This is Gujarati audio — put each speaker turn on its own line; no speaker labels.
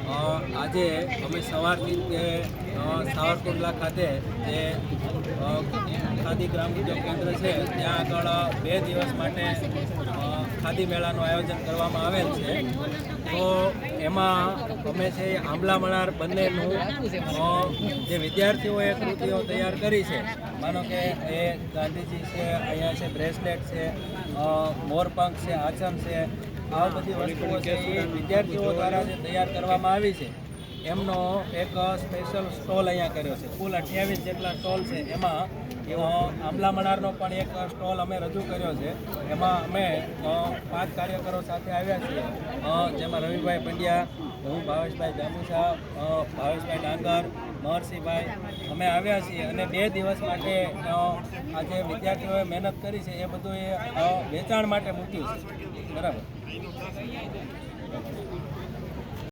આજે અમે સવારથી તે સાવરકુંડલા ખાતે જે ખાદી ગ્રામ ઉદ્યોગ કેન્દ્ર છે ત્યાં આગળ 2 દિવસ માટે ખાદી મેળાનું આયોજન કરવામાં આવેલ છે. તો એમાં અમે છે આંબલા મણાર બંનેનું જે વિદ્યાર્થીઓએ કૃતિઓ તૈયાર કરી છે, માનો કે એ ગાંધીજી છે, અહીંયા છે બ્રેસલેટ છે, મોરપંખ છે, આચમ છે, આ બધી વસ્તુઓ છે એ વિદ્યાર્થીઓ દ્વારા જે તૈયાર કરવામાં આવી છે એમનો એક સ્પેશિયલ સ્ટોલ અહીંયા કર્યો છે. કુલ 28 જેટલા સ્ટોલ છે. એમાં આંબલા મણારનો પણ એક સ્ટોલ અમે રજૂ કર્યો છે. એમાં અમે 5 કાર્યકરો સાથે આવ્યા છીએ, જેમાં રવિભાઈ પંડ્યા, હું ભાવેશભાઈ જામુસા, ભાવેશભાઈ ડાંગર, મહર્ષિભાઈ અમે આવ્યા છીએ અને 2 દિવસ માટે આ જે વિદ્યાર્થીઓએ મહેનત કરી છે એ બધું એ વેચાણ માટે મૂક્યું છે. બરાબર.